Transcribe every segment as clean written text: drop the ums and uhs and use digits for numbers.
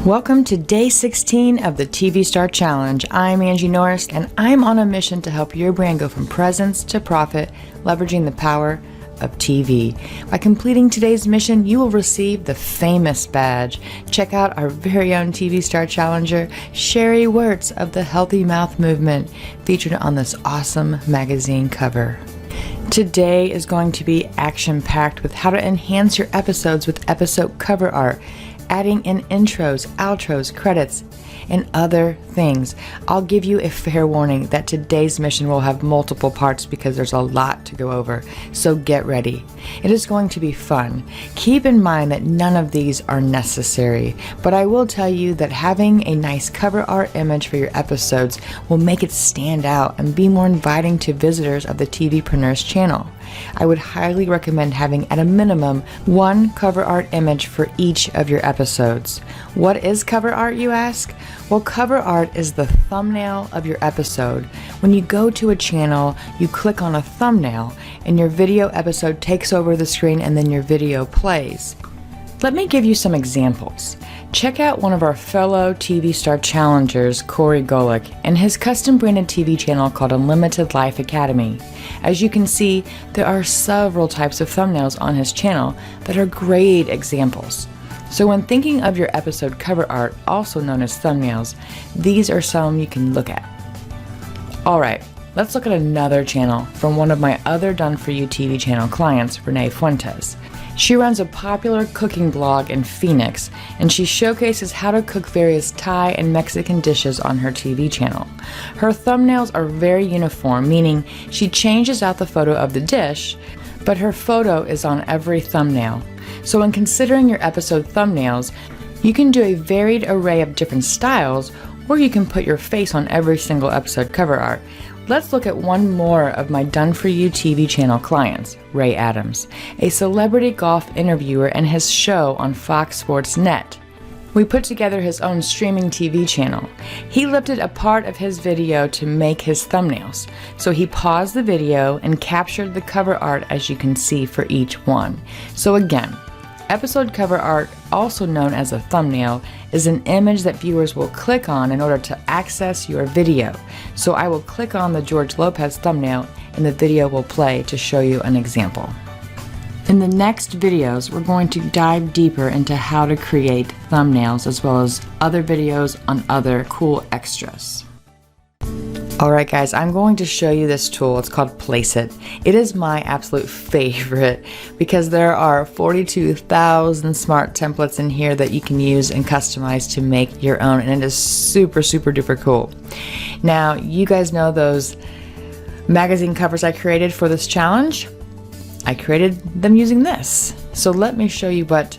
Welcome to day 16 of the TVStar Challenge. I'm Angie Norris, and I'm on a mission to help your brand go from presence to profit, leveraging the power of TV. By completing today's mission, you will receive the famous badge. Check out our very own TVStar Challenger, Sherry Wirtz of the Healthy Mouth Movement, featured on this awesome magazine cover. Today is going to be action-packed with how to enhance your episodes with episode cover art, adding in intros, outros, credits, and other things. I'll give you a fair warning that today's mission will have multiple parts because there's a lot to go over, so get ready. It is going to be fun. Keep in mind that none of these are necessary, but I will tell you that having a nice cover art image for your episodes will make it stand out and be more inviting to visitors of the TVpreneurs channel. I would highly recommend having at a minimum one cover art image for each of your episodes. What is cover art, you ask? Well, cover art is the thumbnail of your episode. When you go to a channel, you click on a thumbnail and your video episode takes over the screen and then your video plays. Let me give you some examples. Check out one of our fellow TVStar challengers, Corey Golick, and his custom branded TV channel called Unlimited Life Academy. As you can see, there are several types of thumbnails on his channel that are great examples. So when thinking of your episode cover art, also known as thumbnails, these are some you can look at. Alright, let's look at another channel from one of my other Done For You TV channel clients, Renee Fuentes. She runs a popular cooking blog in Phoenix, and she showcases how to cook various Thai and Mexican dishes on her TV channel. Her thumbnails are very uniform, meaning she changes out the photo of the dish, but her photo is on every thumbnail. So when considering your episode thumbnails, you can do a varied array of different styles, or you can put your face on every single episode cover art. Let's look at one more of my Done For You TV channel clients, Ray Adams, a celebrity golf interviewer and his show on Fox Sports Net. We put together his own streaming TV channel. He lifted a part of his video to make his thumbnails, so he paused the video and captured the cover art as you can see for each one. So again, episode cover art, also known as a thumbnail, is an image that viewers will click on in order to access your video. So I will click on the George Lopez thumbnail and the video will play to show you an example. In the next videos, we're going to dive deeper into how to create thumbnails as well as other videos on other cool extras. Alright guys, I'm going to show you this tool. It's called Place It. It is my absolute favorite because there are 42,000 smart templates in here that you can use and customize to make your own, and it is super duper cool. Now, you guys know those magazine covers I created for this challenge? I created them using this. So let me show you what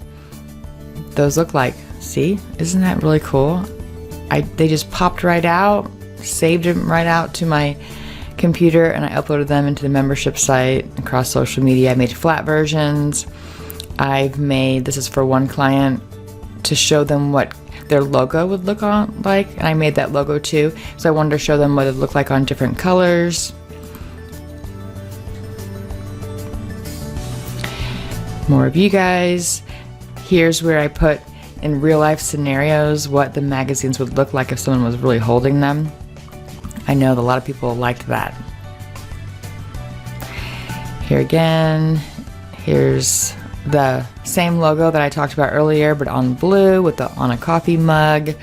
those look like. See? Isn't that really cool? They just popped right out. Saved them right out to my computer, and I uploaded them into the membership site across social media. I made flat versions. This is for one client to show them what their logo would look like, and I made that logo too. So I wanted to show them what it looked like on different colors. More of you guys. Here's where I put in real life scenarios what the magazines would look like if someone was really holding them. I know that a lot of people liked that. Here again, here's the same logo that I talked about earlier, but on blue on a coffee mug.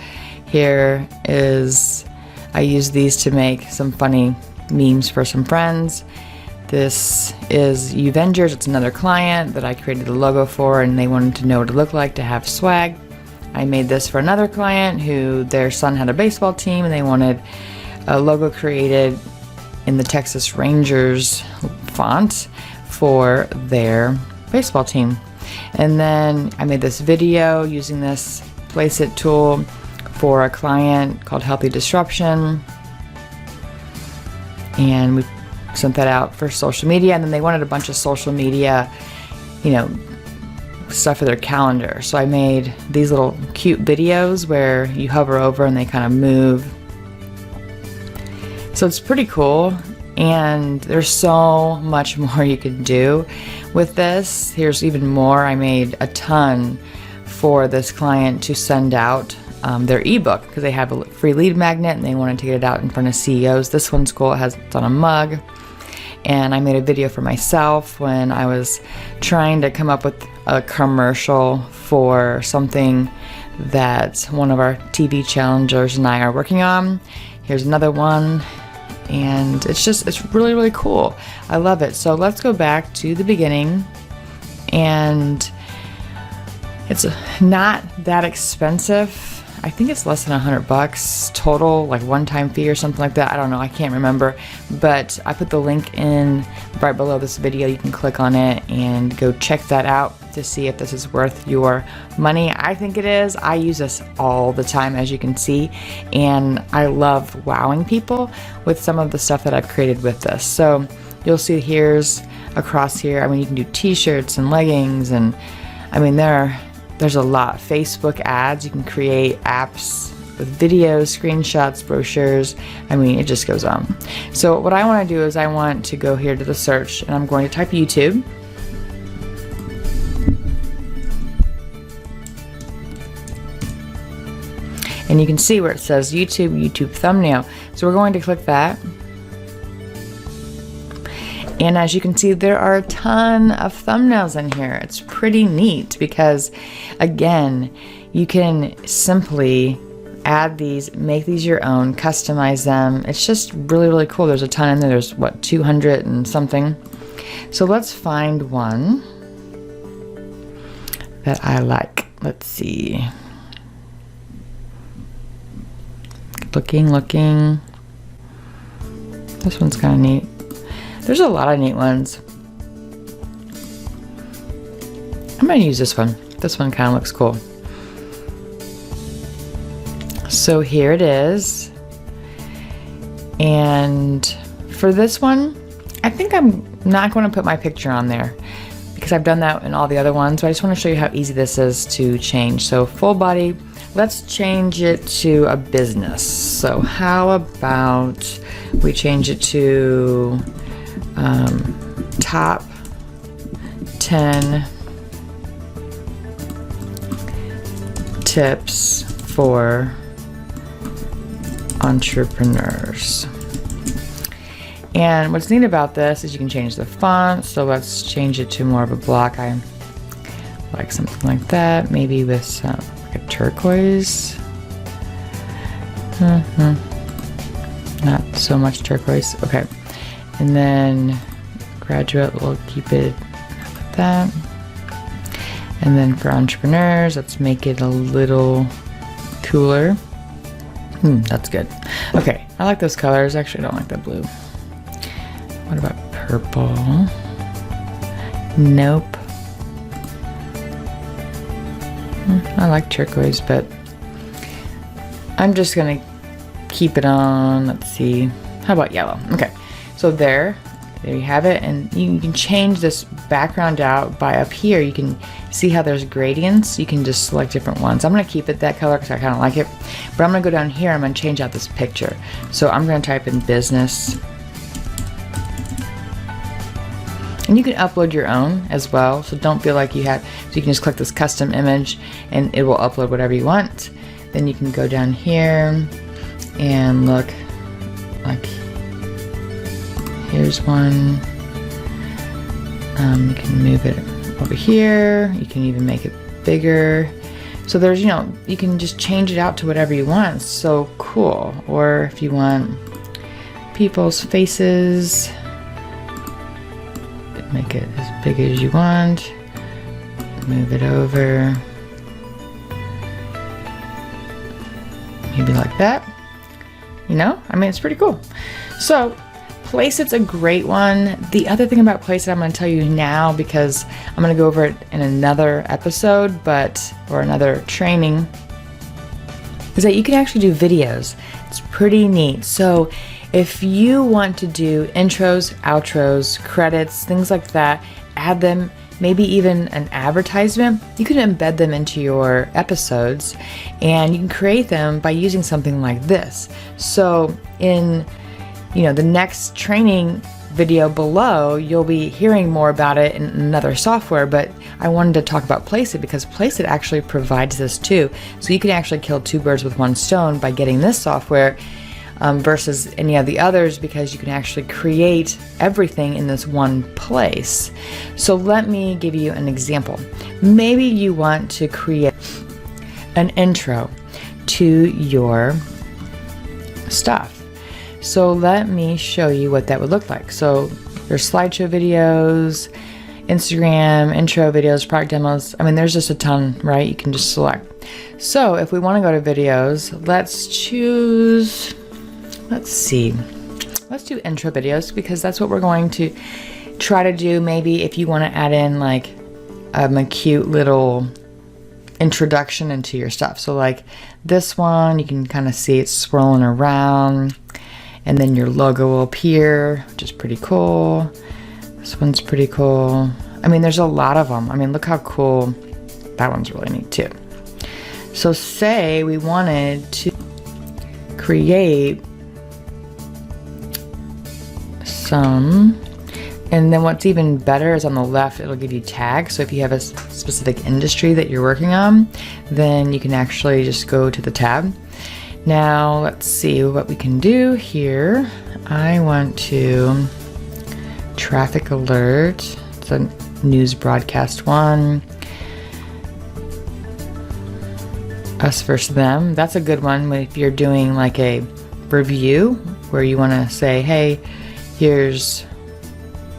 Here is, I used these to make some funny memes for some friends. This is Avengers. It's another client that I created the logo for, and they wanted to know what it looked like to have swag. I made this for another client who their son had a baseball team and they wanted a logo created in the Texas Rangers font for their baseball team. And then I made this video using this Place It tool for a client called Healthy Disruption, and we sent that out for social media. And then they wanted a bunch of social media, stuff for their calendar. So I made these little cute videos where you hover over and they kind of move. So it's pretty cool, and there's so much more you can do with this. Here's even more. I made a ton for this client to send out their ebook because they have a free lead magnet and they wanted to get it out in front of CEOs. This one's cool. It's on a mug. And I made a video for myself when I was trying to come up with a commercial for something that one of our TV challengers and I are working on. Here's another one. And it's really, really cool. I love it. So let's go back to the beginning. And it's not that expensive. I think it's less than $100 total, like one-time fee or something like that. I don't know, I can't remember. But I put the link in right below this video. You can click on it and go check that out to see if this is worth your money. I think it is. I use this all the time, as you can see, and I love wowing people with some of the stuff that I've created with this. So you'll see here's across here. I mean, you can do t-shirts and leggings, and I mean there's a lot. Facebook ads, you can create apps with videos, screenshots, brochures. I mean, it just goes on. So what I want to do is I want to go here to the search, and I'm going to type YouTube. And you can see where it says YouTube thumbnail. So we're going to click that. And as you can see, there are a ton of thumbnails in here. It's pretty neat because, again, you can simply add these, make these your own, customize them. It's just really, really cool. There's a ton in there. There's, what, 200 and something. So let's find one that I like. Let's see. Looking. This one's kind of neat. There's a lot of neat ones. I'm going to use this one. This one kind of looks cool. So here it is. And for this one, I think I'm not going to put my picture on there because I've done that in all the other ones. But I just want to show you how easy this is to change. So full body, let's change it to a business. So how about we change it to top 10 tips for entrepreneurs. And what's neat about this is you can change the font. So let's change it to more of a block. I like something like that, maybe with some like a turquoise. Not so much turquoise. Okay. And then graduate, we'll keep it like that. And then for entrepreneurs, let's make it a little cooler. That's good. Okay, I like those colors. Actually, I don't like that blue. What about purple? Nope. I like turquoise, but I'm just gonna keep it on. Let's see. How about yellow? Okay. So there you have it, and you can change this background out by up here. You can see how there's gradients. You can just select different ones. I'm going to keep it that color because I kind of like it, but I'm going to go down here. I'm going to change out this picture. So I'm going to type in business, and you can upload your own as well. So don't feel like you have. So you can just click this custom image, and it will upload whatever you want. Then you can go down here and look like. Here's one. You can move it over here. You can even make it bigger. So there's, you can just change it out to whatever you want. It's so cool. Or if you want people's faces, make it as big as you want. Move it over. Maybe like that. I mean, it's pretty cool. So Placit's a great one. The other thing about Placit I'm going to tell you now, because I'm going to go over it in another episode, or another training, is that you can actually do videos. It's pretty neat. So if you want to do intros, outros, credits, things like that, add them, maybe even an advertisement, you can embed them into your episodes, and you can create them by using something like this. So in the next training video below, you'll be hearing more about it in another software, but I wanted to talk about Placeit because Placeit actually provides this too. So you can actually kill two birds with one stone by getting this software versus any of the others, because you can actually create everything in this one place. So let me give you an example. Maybe you want to create an intro to your stuff. So let me show you what that would look like. So there's slideshow videos, Instagram, intro videos, product demos. I mean, there's just a ton, right? You can just select. So if we want to go to videos, let's choose, let's see, let's do intro videos, because that's what we're going to try to do. Maybe if you want to add in like a cute little introduction into your stuff. So like this one, you can kind of see it swirling around, and then your logo will appear, which is pretty cool. This one's pretty cool. I mean, there's a lot of them. I mean, look how cool. That one's really neat too. So say we wanted to create some, and then what's even better is on the left, it'll give you tags. So if you have a specific industry that you're working on, then you can actually just go to the tab. Now let's see what we can do here. I want to traffic alert. It's a news broadcast one. Us versus them. That's a good one if you're doing like a review where you want to say, hey, here's,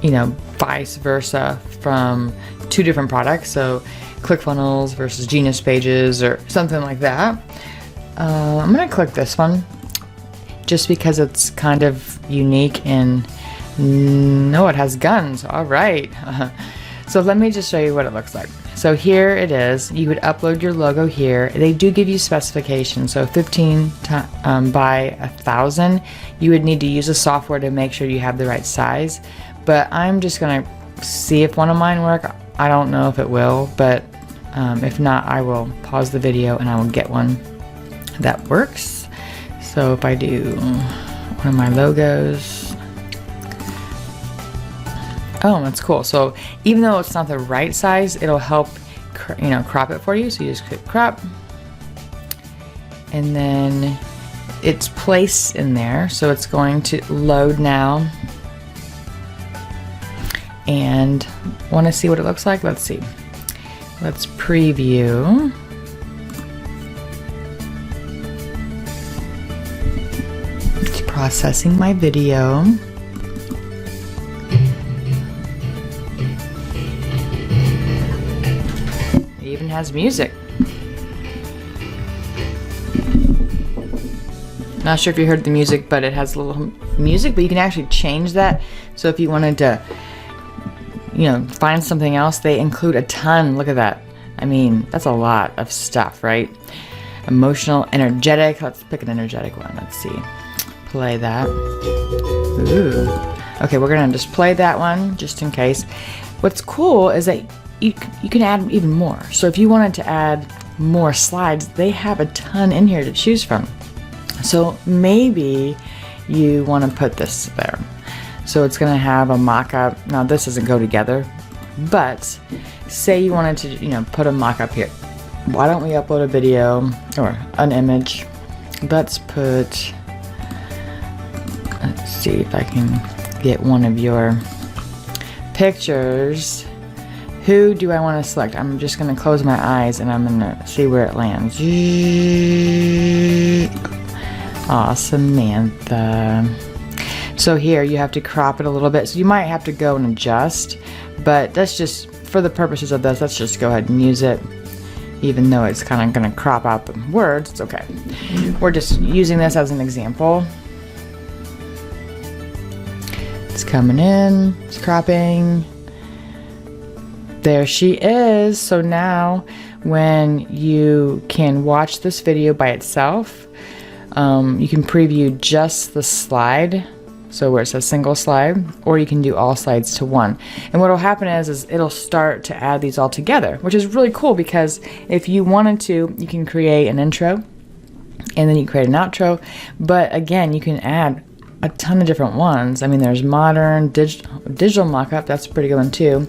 you know, vice versa from two different products. So ClickFunnels versus Genius Pages or something like that. I'm going to click this one just because it's kind of unique and no, it has guns. All right. So let me just show you what it looks like. So here it is. You would upload your logo here. They do give you specifications. So 15 by 1,000. You would need to use a software to make sure you have the right size. But I'm just going to see if one of mine work. I don't know if it will, but if not, I will pause the video and I will get one that works. So if I do one of my logos, oh, that's cool. So even though it's not the right size, it'll help, you know, crop it for you. So you just click crop, and then it's placed in there. So it's going to load now. And want to see what it looks like? Let's see. Let's preview. It's processing my video. It even has music. Not sure if you heard the music, but it has a little music, but you can actually change that. So if you wanted to, you know, find something else, they include a ton. Look at that. I mean, that's a lot of stuff, right? Emotional, energetic. Let's pick an energetic one. Let's see. Play that. Ooh. Okay, we're gonna just play that one just in case. What's cool is that you can add even more. So if you wanted to add more slides, they have a ton in here to choose from. So maybe you want to put this there. So it's going to have a mock-up. Now this doesn't go together, but say you wanted to, you know, put a mock-up here. Why don't we upload a video or an image? Let's see if I can get one of your pictures. Who do I want to select? I'm just going to close my eyes and I'm going to see where it lands. Aw, Samantha. So here you have to crop it a little bit. So you might have to go and adjust, but that's just for the purposes of this. Let's just go ahead and use it. Even though it's kind of going to crop out the words, it's okay. We're just using this as an example. It's coming in, it's cropping. There she is. So now when you can watch this video by itself, you can preview just the slide. So where it says single slide, or you can do all slides to one. And what will happen is it'll start to add these all together, which is really cool because if you wanted to, you can create an intro and then you create an outro. But again, you can add a ton of different ones. I mean, there's modern, digital mockup. That's a pretty good one too.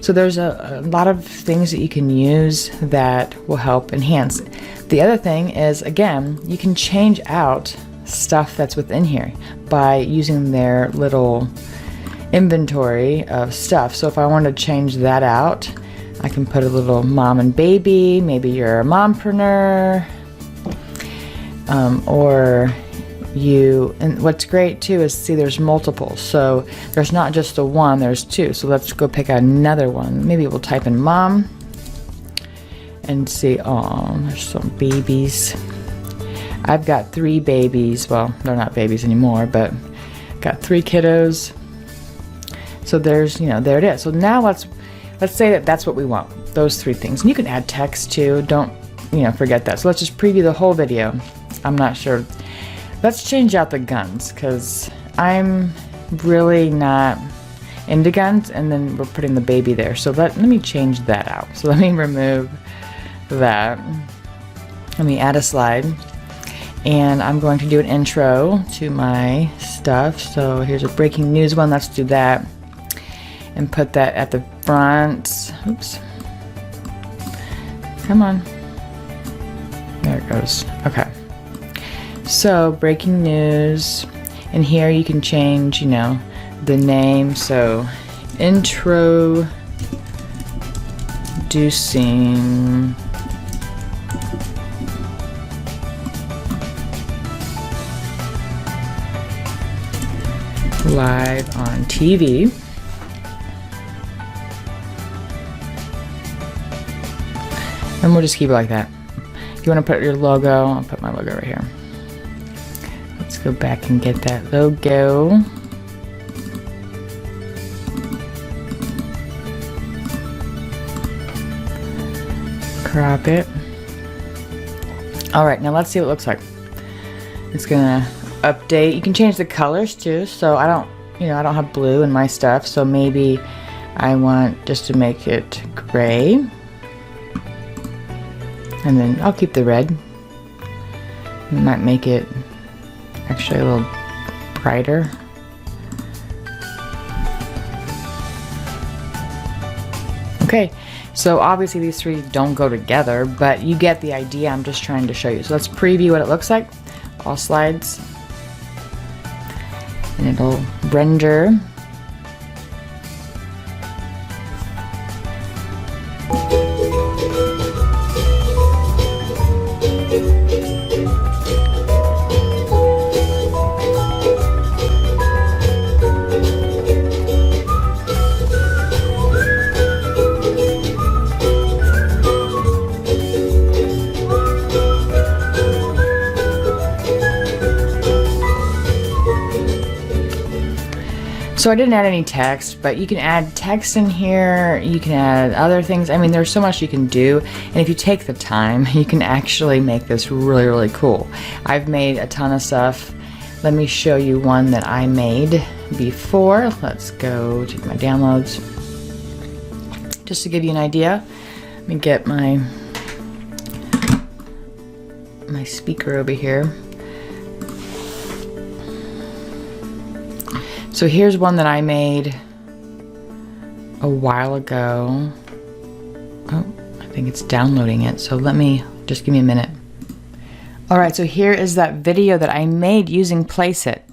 So there's a lot of things that you can use that will help enhance. The other thing is, again, you can change out stuff that's within here by using their little inventory of stuff. So if I want to change that out, I can put a little mom and baby. Maybe you're a mompreneur, or you, and what's great too is, see, there's multiple, so there's not just the one, there's two. So let's go pick another one. Maybe we'll type in mom and see. Oh, there's some babies. I've got 3 babies. Well, they're not babies anymore, but got 3 kiddos. So there's, there it is. So now let's say that that's what we want, those 3 things. And you can add text too. Don't, forget that. So let's just preview the whole video. I'm not sure. Let's change out the guns, because I'm really not into guns, and then we're putting the baby there. So let me change that out. So let me remove that. Let me add a slide, and I'm going to do an intro to my stuff. So here's a breaking news one. Let's do that and put that at the front. Oops. Come on. There it goes. Okay. So breaking news, and here you can change, the name. So introducing live on TV. And we'll just keep it like that. If you want to put your logo, I'll put my logo right here. Let's go back and get that logo. Crop it. All right, now let's see what it looks like. It's gonna update. You can change the colors too. So I don't have blue in my stuff. So maybe I want just to make it gray. And then I'll keep the red. Might make it actually a little brighter. Okay, so obviously these 3 don't go together, but you get the idea. I'm just trying to show you. So let's preview what it looks like. All slides. And it'll render. So I didn't add any text, but you can add text in here. You can add other things. I mean, there's so much you can do. And if you take the time, you can actually make this really, really cool. I've made a ton of stuff. Let me show you one that I made before. Let's go to my downloads. Just to give you an idea, let me get my speaker over here. So here's one that I made a while ago. Oh, I think it's downloading it. So just give me a minute. All right, so here is that video that I made using Place It.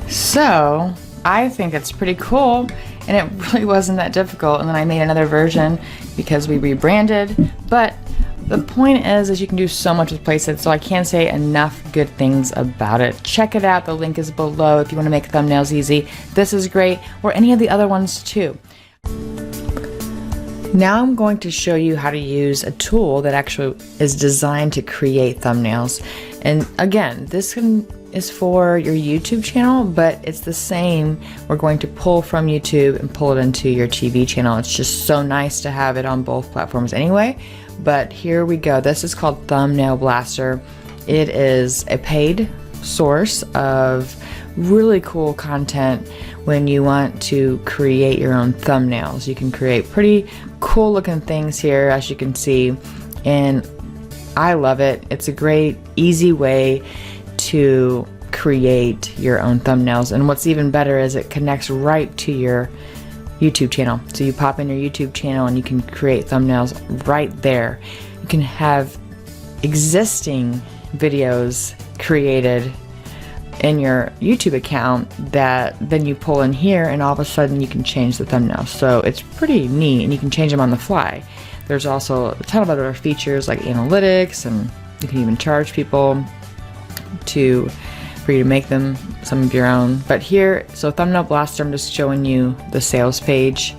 So I think it's pretty cool, and it really wasn't that difficult. And then I made another version because we rebranded. But The point is you can do so much with Placeit, so I can't say enough good things about it. Check it out. The link is below if you want to make thumbnails easy. This is great, or any of the other ones too. Now I'm going to show you how to use a tool that actually is designed to create thumbnails. And again, this is for your YouTube channel, but it's the same. We're going to pull from YouTube and pull it into your TV channel. It's just so nice to have it on both platforms anyway. But here we go. This is called Thumbnail Blaster. It is a paid source of really cool content when you want to create your own thumbnails. You can create pretty cool looking things here, as you can see, and I love it. It's a great, easy way to create your own thumbnails, and what's even better is it connects right to your YouTube channel. So you pop in your YouTube channel and you can create thumbnails right there. You can have existing videos created in your YouTube account that then you pull in here, and all of a sudden you can change the thumbnail. So it's pretty neat, and you can change them on the fly. There's also a ton of other features like analytics, and you can even charge people for you to make them some of your own. But here, so Thumbnail Blaster, I'm just showing you the sales page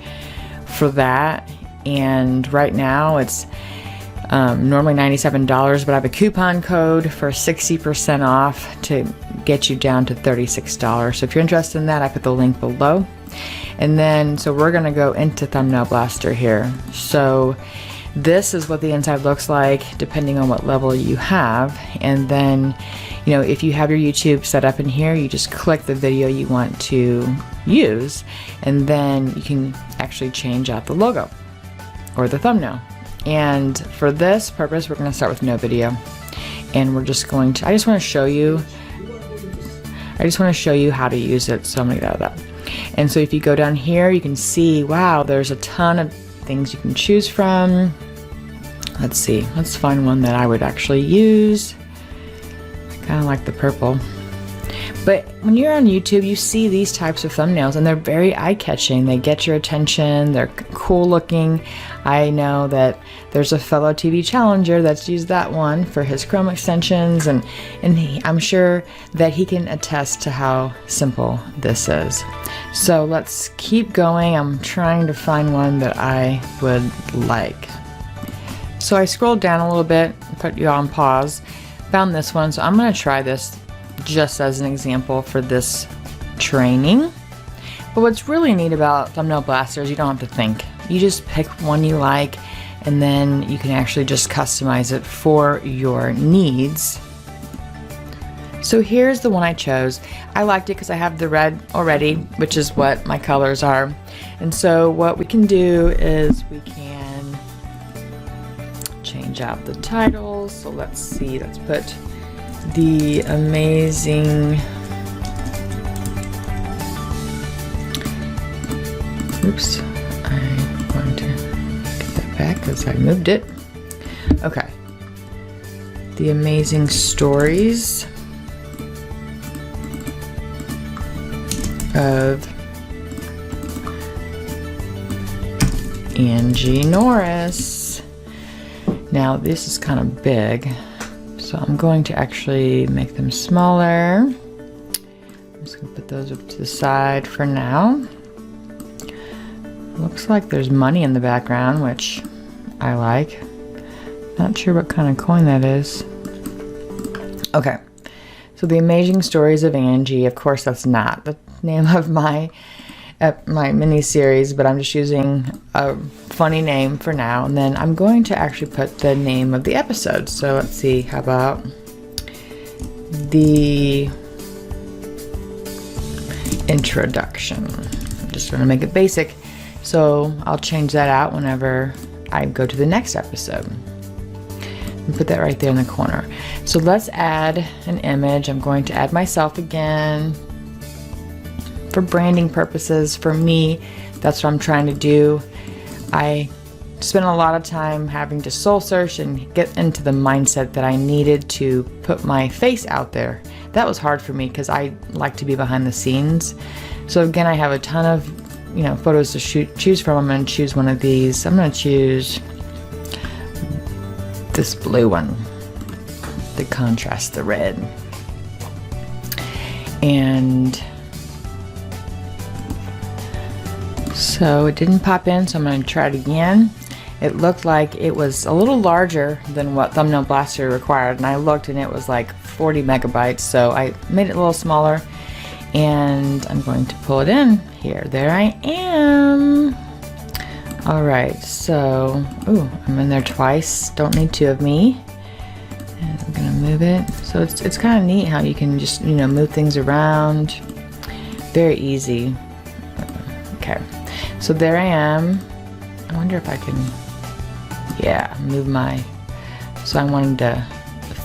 for that, and right now it's normally $97, but I have a coupon code for 60% off to get you down to $36. So if you're interested in that, I put the link below. And then, so we're gonna go into Thumbnail Blaster here. So this is what the inside looks like, depending on what level you have. And then, you know, if you have your YouTube set up in here, you just click the video you want to use, and then you can actually change out the logo or the thumbnail. And for this purpose, we're going to start with no video, and we're just going to, I just want to show you how to use it. So I'm going to get out of that. And so if you go down here, you can see, wow, there's a ton of things you can choose from. Let's see, let's find one that I would actually use. I kind of like the purple. But when you're on YouTube, you see these types of thumbnails, and they're very eye-catching. They get your attention. They're cool looking. I know that there's a fellow TV challenger that's used that one for his Chrome extensions, and I'm sure that he can attest to how simple this is. So let's keep going. I'm trying to find one that I would like. So I scrolled down a little bit, put you on pause, found this one. So I'm going to try this just as an example for this training. But what's really neat about Thumbnail Blaster is you don't have to think. You just pick one you like, and then you can actually just customize it for your needs. So here's the one I chose. I liked it because I have the red already, which is what my colors are. And so what we can do is we can change out the titles. So let's see, let's put The Amazing, oops, I'm going to get that back because I moved it. Okay, The Amazing Stories of Angie Norris. Now this is kind of big, so I'm going to actually make them smaller. I'm just going to put those up to the side for now. Looks like there's money in the background, which I like. Not sure what kind of coin that is. Okay, so The Amazing Stories of Angie. Of course, that's not the name of my mini series, but I'm just using a funny name for now, and then I'm going to actually put the name of the episode. So let's see, how about the introduction? I'm just going to make it basic, so I'll change that out whenever I go to the next episode and put that right there in the corner. So let's add an image. I'm going to add myself again. For branding purposes, for me, that's what I'm trying to do. I spent a lot of time having to soul search and get into the mindset that I needed to put my face out there. That was hard for me because I like to be behind the scenes. So again, I have a ton of photos to choose from. I'm going to choose one of these. I'm going to choose this blue one to contrast the red. And so it didn't pop in, so I'm going to try it again. It looked like it was a little larger than what Thumbnail Blaster required, and I looked and it was like 40 megabytes, so I made it a little smaller, and I'm going to pull it in here. There I am. Alright, so, ooh, I'm in there twice. Don't need two of me. And I'm gonna move it. So it's kind of neat how you can just, you know, move things around. Very easy. Okay, so there I am. I wonder if I can, yeah, move my, so I wanted to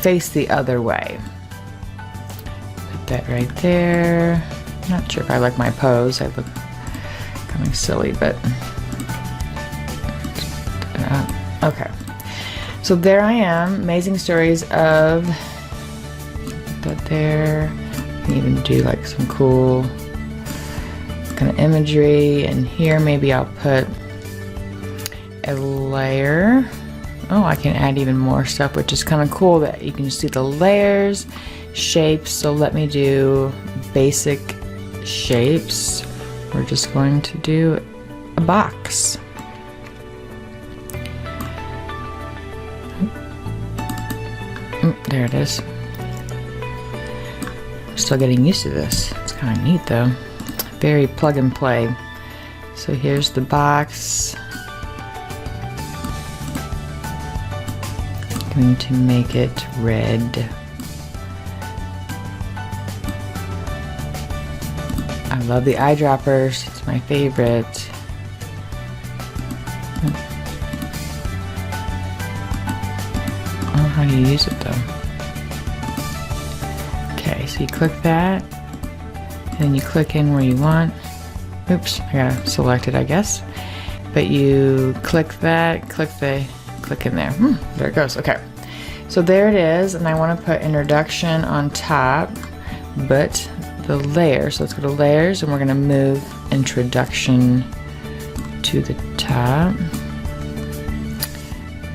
face the other way. Put that right there. Not sure if I like my pose. I look kind of silly, but okay. So there I am. Amazing stories of that there. You can even do like some cool kind of imagery, and here maybe I'll put a layer. Oh, I can add even more stuff, which is kind of cool that you can see the layers, shapes. So let me do basic shapes. We're just going to do a box. There it is. I'm still getting used to this. It's kind of neat though. Very plug and play. So here's the box. Going to make it red. I love the eyedroppers. It's my favorite. How do you use it though? Okay, so you click that, and then you click in where you want. Oops, I gotta select it, I guess. But you click that, click in there. There it goes. Okay, so there it is, and I want to put introduction on top, but the layer. So let's go to layers, and we're gonna move introduction to the top.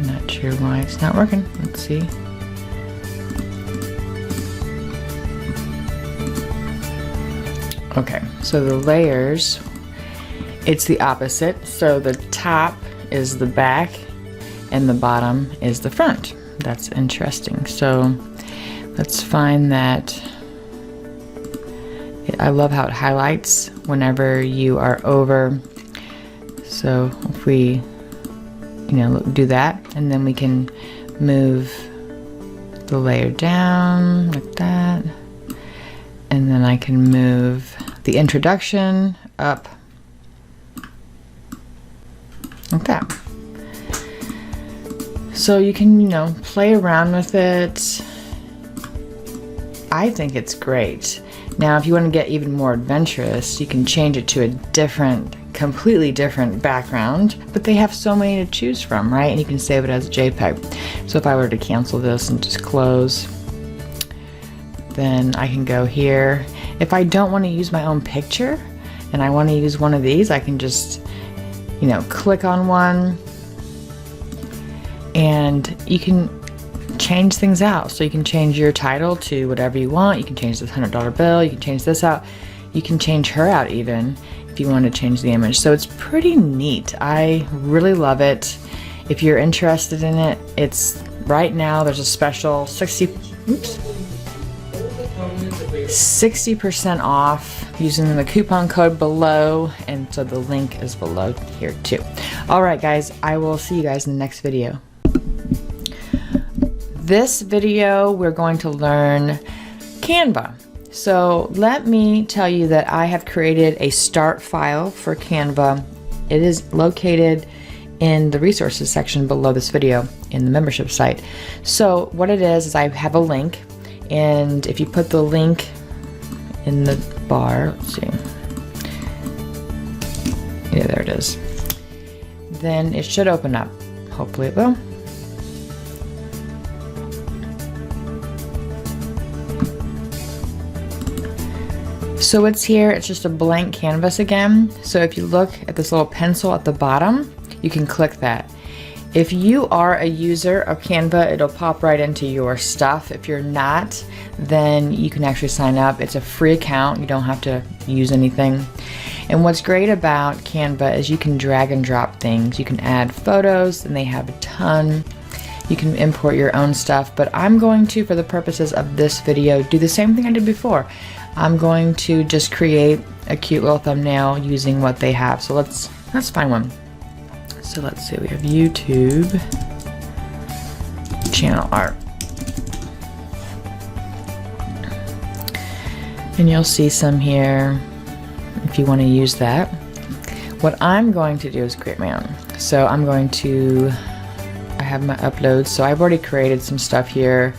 Not sure why it's not working. Let's see. Okay, so the layers, it's the opposite. So the top is the back and the bottom is the front. That's interesting. So let's find that. I love how it highlights whenever you are over. So if we, you know, do that, and then we can move the layer down like that, and then I can move the introduction up like that. So you can, you know, play around with it. I think it's great. Now if you want to get even more adventurous, you can change it to a different, completely different background, but they have so many to choose from, right? And you can save it as a JPEG. So if I were to cancel this and just close, then I can go here. If I don't want to use my own picture and I want to use one of these, I can just, you know, click on one, and you can change things out. So you can change your title to whatever you want. You can change this $100 bill. You can change this out. You can change her out even if you want to change the image. So it's pretty neat. I really love it. If you're interested in it, it's right now there's a special 60% off using the coupon code below, and so the link is below here too. All right guys, I will see you guys in the next video. This video we're going to learn Canva. So let me tell you that I have created a start file for Canva. It is located in the resources section below this video in the membership site. So what it is I have a link, and if you put the link in the bar, let's see. Yeah, there it is. Then it should open up. Hopefully it will. So it's here, it's just a blank canvas again. So if you look at this little pencil at the bottom, you can click that. If you are a user of Canva, it'll pop right into your stuff. If you're not, then you can actually sign up. It's a free account. You don't have to use anything. And what's great about Canva is you can drag and drop things. You can add photos, and they have a ton. You can import your own stuff, but I'm going to, for the purposes of this video, do the same thing I did before. I'm going to just create a cute little thumbnail using what they have. So let's find one. So let's see, we have YouTube channel art. And you'll see some here if you want to use that. What I'm going to do is create my own. So I'm going to, I have my uploads. So I've already created some stuff here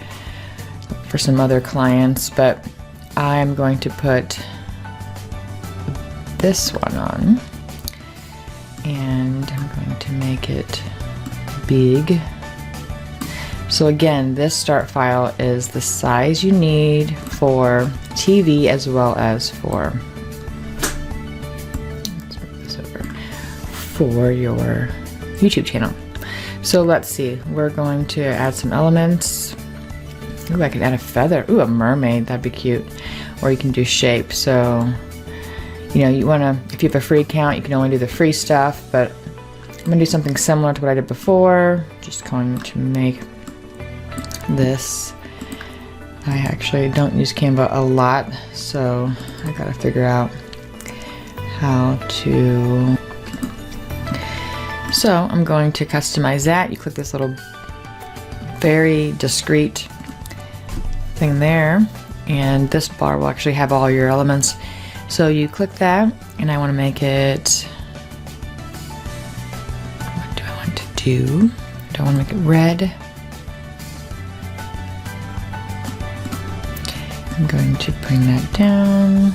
for some other clients, but I'm going to put this one on. And I'm going to make it big. So again, this start file is the size you need for TV as well as for, let's move this over, for your YouTube channel. So let's see, we're going to add some elements. Ooh, I could add a feather. Ooh, a mermaid, that'd be cute. Or you can do shape. So you know, you want to, if you have a free account, you can only do the free stuff, but I'm going to do something similar to what I did before. Just going to make this. I actually don't use Canva a lot, so I got to figure out how to. So I'm going to customize that. You click this little very discreet thing there, and this bar will actually have all your elements. So you click that, and I want to make it, what do I want to do? Do I want to make it red? I'm going to bring that down,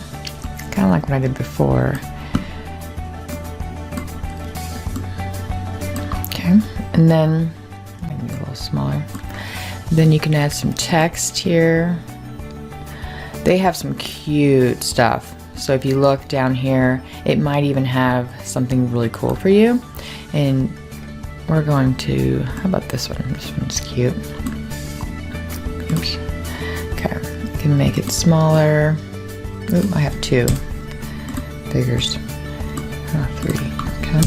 kind of like what I did before. Okay, and then, maybe a little smaller. Then you can add some text here. They have some cute stuff. So if you look down here, it might even have something really cool for you. And we're going to, how about this one? This one's cute. Oops. Okay, you can make it smaller. Ooh, I have two. Bigger's 3. Okay,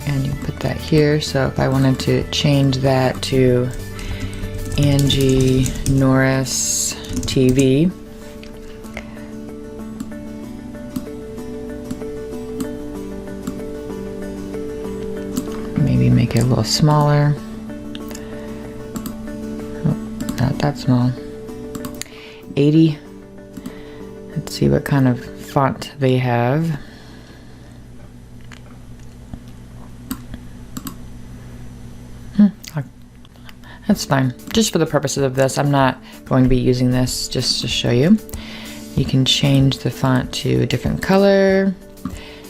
and you put that here. So if I wanted to change that to Angie Norris TV. Maybe make it a little smaller. Oh, not that small. 80. Let's see what kind of font they have. That's fine. Just for the purposes of this, I'm not going to be using this, just to show you. You can change the font to a different color.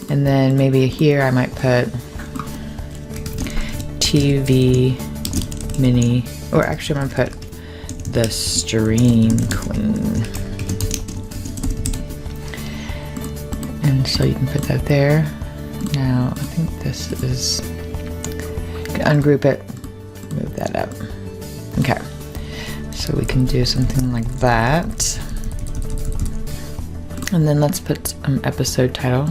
And then maybe here I might put TV Mini, or actually I'm gonna put the Stream Queen. And so you can put that there. Now I think this is, ungroup it, move that up. Okay, so we can do something like that. And then let's put episode title,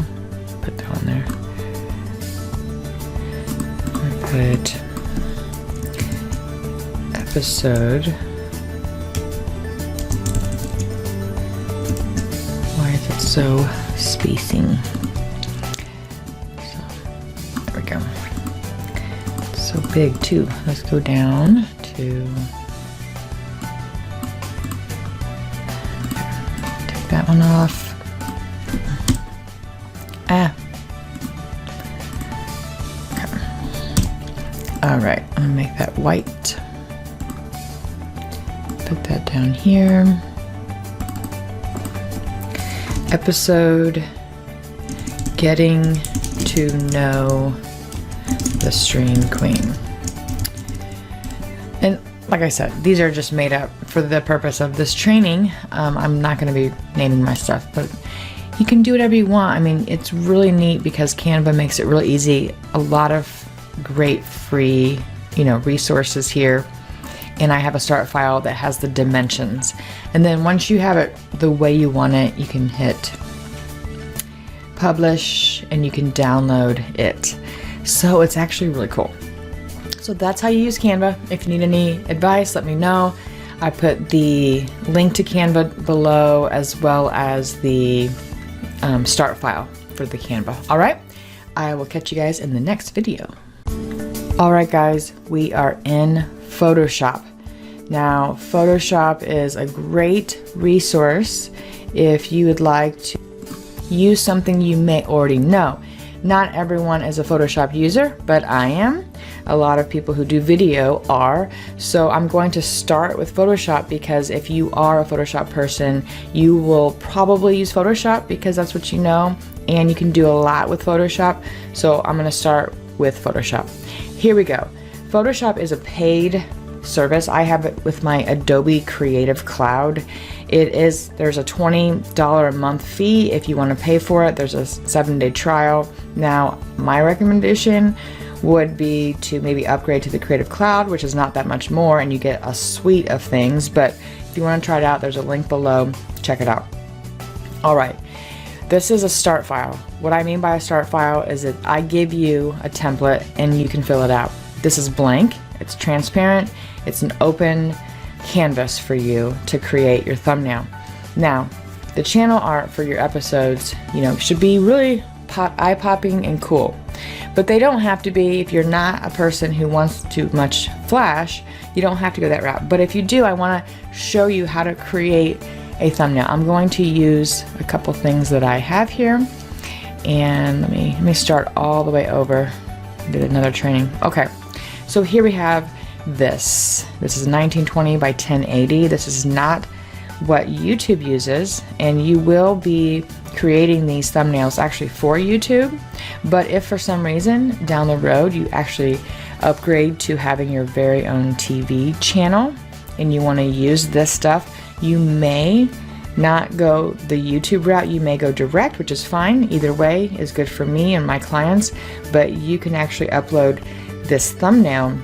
put that on there. Put episode. Why is it so spacing? So there we go. It's so big too. Let's go down to, take that one off. All right, I'm gonna make that white. Put that down here. Episode, Getting to Know the Stream Queen. And like I said, these are just made up for the purpose of this training. I'm not gonna be naming my stuff, but you can do whatever you want. I mean, it's really neat because Canva makes it really easy. A lot of great free resources here. And I have a start file that has the dimensions. And then once you have it the way you want it, you can hit publish and you can download it. So it's actually really cool. So that's how you use Canva. If you need any advice, let me know. I put the link to Canva below, as well as the start file for the Canva. All right, I will catch you guys in the next video. All right, guys, we are in Photoshop. Now, Photoshop is a great resource if you would like to use something you may already know. Not everyone is a Photoshop user, but I am. A lot of people who do video are. So I'm going to start with Photoshop, because if you are a Photoshop person, you will probably use Photoshop because that's what you know, and you can do a lot with Photoshop. So I'm going to start with Photoshop. Here we go. Photoshop is a paid service. I have it with my Adobe Creative Cloud. There's a $20 a month fee if you want to pay for it. There's a 7-day trial. Now, my recommendation would be to maybe upgrade to the Creative Cloud, which is not that much more, and you get a suite of things. But if you want to try it out, there's a link below. Check it out. All right, this is a start file. What I mean by a start file is that I give you a template and you can fill it out. This is blank, it's transparent, it's an open canvas for you to create your thumbnail. Now, the channel art for your episodes, should be really eye-popping and cool. But they don't have to be. If you're not a person who wants too much flash, you don't have to go that route. But if you do, I want to show you how to create a thumbnail. I'm going to use a couple things that I have here. And let me start all the way over. Did another training. Okay, so here we have this. This is 1920 by 1080. This is not what YouTube uses, and you will be creating these thumbnails actually for YouTube. But if for some reason down the road you actually upgrade to having your very own TV channel and you want to use this stuff, you may not go the YouTube route. You may go direct, which is fine. Either way is good for me and my clients, but you can actually upload this thumbnail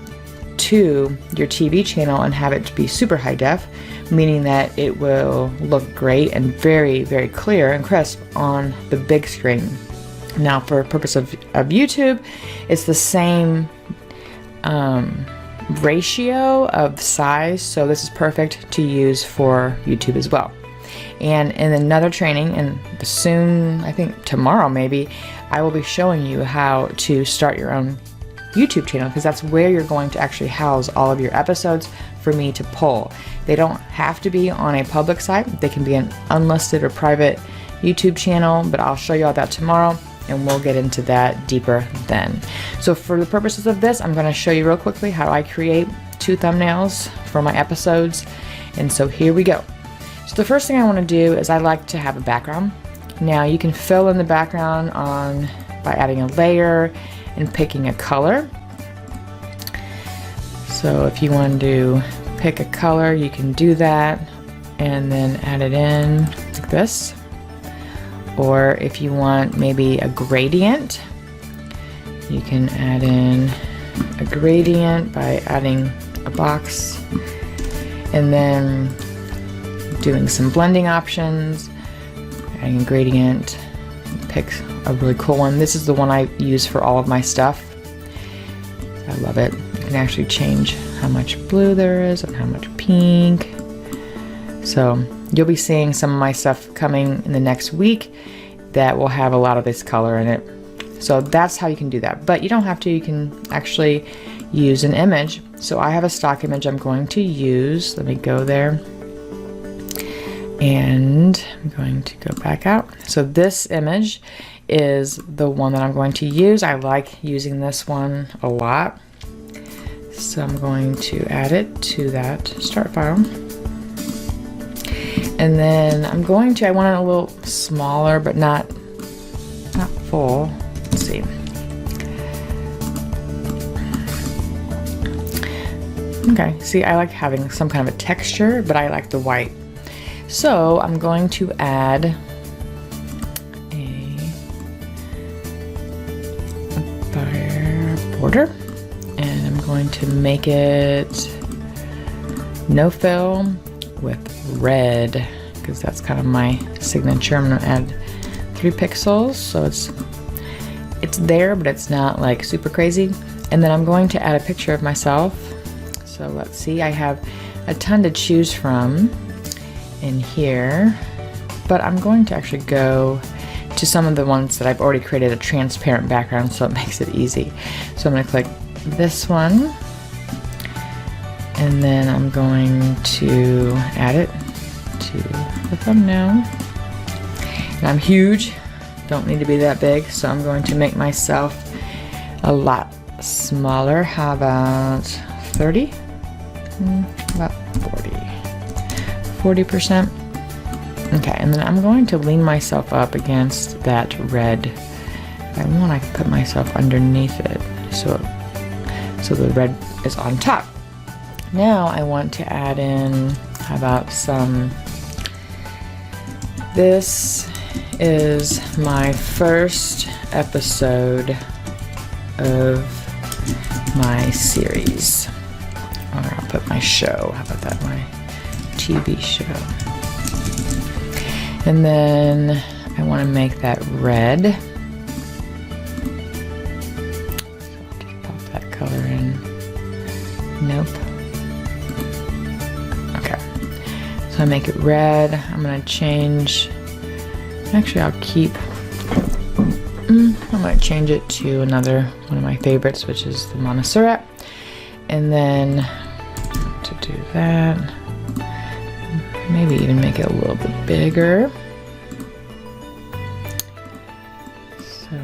to your TV channel and have it to be super high def, meaning that it will look great and very, very clear and crisp on the big screen. Now, for the purpose of YouTube, it's the same ratio of size, so this is perfect to use for YouTube as well. And in another training, and soon, I think tomorrow maybe, I will be showing you how to start your own YouTube channel, because that's where you're going to actually house all of your episodes for me to pull. They don't have to be on a public site. They can be an unlisted or private YouTube channel, but I'll show you all that tomorrow, and we'll get into that deeper then. So for the purposes of this, I'm going to show you real quickly how I create 2 thumbnails for my episodes. And so here we go. So the first thing I want to do is I like to have a background. Now you can fill in the background by adding a layer and picking a color. So if you want to pick a color, you can do that and then add it in like this. Or if you want maybe a gradient, you can add in a gradient by adding a box and then doing some blending options, adding a gradient, pick a really cool one. This is the one I use for all of my stuff. I love it. You can actually change how much blue there is and how much pink. So you'll be seeing some of my stuff coming in the next week that will have a lot of this color in it. So that's how you can do that. But you don't have to. You can actually use an image. So I have a stock image I'm going to use. Let me go there. And I'm going to go back out. So this image is the one that I'm going to use. I like using this one a lot. So I'm going to add it to that start file. And then I want it a little smaller, but not full. Let's see. Okay, see, I like having some kind of a texture, but I like the white. So I'm going to add a fire border, and I'm going to make it no fill with red, because that's kind of my signature. I'm gonna add 3 pixels, so it's there, but it's not like super crazy. And then I'm going to add a picture of myself. So let's see, I have a ton to choose from in here, but I'm going to actually go to some of the ones that I've already created a transparent background, so it makes it easy. So I'm going to click this one, and then I'm going to add it to the thumbnail. And I'm huge, don't need to be that big, so I'm going to make myself a lot smaller. How about 30? About 40%. Okay, and then I'm going to lean myself up against that red. If I want, I can put myself underneath it, so the red is on top. Now I want to add in, how about some, this is my first episode of my series. Or I'll put my show, how about that, my TV show. And then I want to make that red. So I'll just pop that color in. Nope. Okay. So I make it red. I'm going to change. Actually, I'll keep. I might change it to another one of my favorites, which is the Montserrat. And then to do that, maybe even make it a little bit bigger. So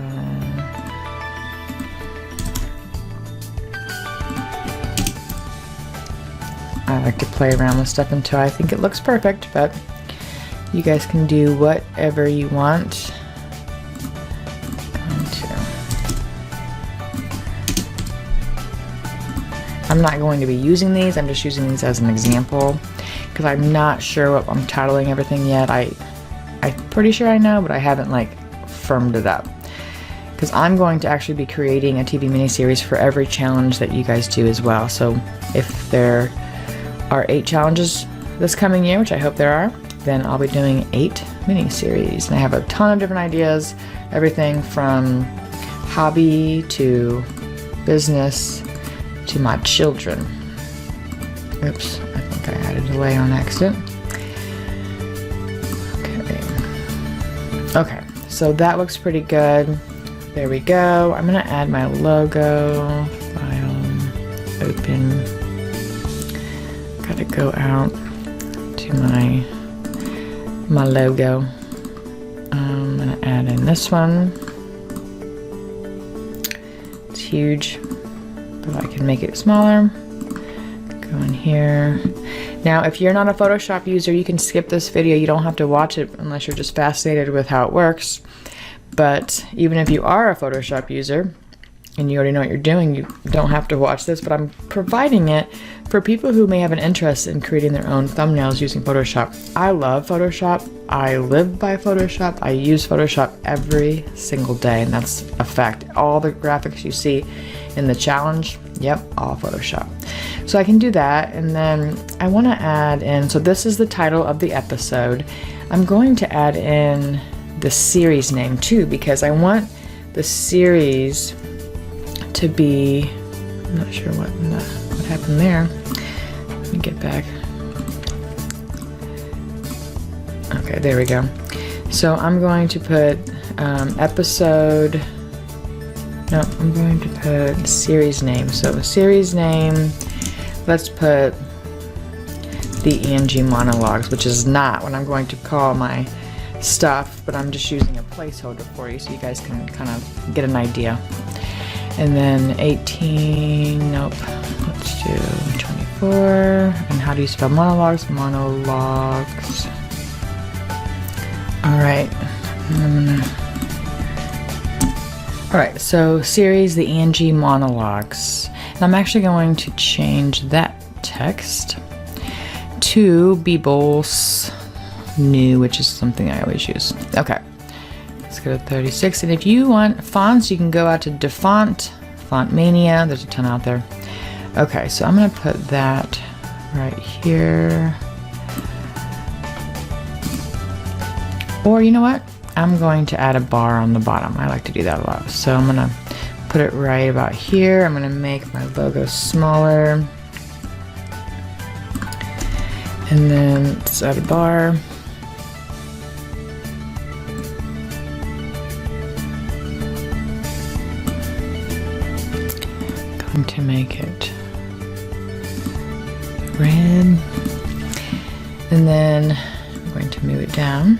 I like to play around with stuff until I think it looks perfect, but you guys can do whatever you want. I'm not going to be using these, I'm just using these as an example, because I'm not sure what I'm titling everything yet. I'm pretty sure I know, but I haven't like firmed it up. Because I'm going to actually be creating a TV miniseries for every challenge that you guys do as well. So if there are 8 challenges this coming year, which I hope there are, then I'll be doing 8 miniseries. And I have a ton of different ideas, everything from hobby to business to my children. Oops, I think I added a layer on accident. Okay, so that looks pretty good. There we go. I'm gonna add my logo. File, open. Gotta go out to my logo. I'm gonna add in this one. It's huge, but I can make it smaller. Go in here. Now, if you're not a Photoshop user, you can skip this video. You don't have to watch it unless you're just fascinated with how it works. But even if you are a Photoshop user and you already know what you're doing, you don't have to watch this, but I'm providing it for people who may have an interest in creating their own thumbnails using Photoshop. I love Photoshop. I live by Photoshop. I use Photoshop every single day, and that's a fact. All the graphics you see in the challenge, yep, all Photoshop. So I can do that, and then I want to add in, so this is the title of the episode. I'm going to add in the series name too, because I want the series to be, I'm not sure what happened there. Let me get back. Okay, there we go. So I'm going to put episode, no, I'm going to put series name. So series name, let's put the Angie monologues, which is not what I'm going to call my stuff, but I'm just using a placeholder for you so you guys can kind of get an idea. And then 18, nope, let's do 24. And how do you spell monologues? Monologues. All right. All right, so series, the Angie monologues. And I'm actually going to change that text to Beebles New, which is something I always use. Okay, let's go to 36. And if you want fonts, you can go out to DeFont, Font Mania. There's a ton out there. Okay, so I'm gonna put that right here. Or you know what? I'm going to add a bar on the bottom. I like to do that a lot. So I'm gonna put it right about here. I'm gonna make my logo smaller. And then let's add a bar. Going to make it red. And then I'm going to move it down.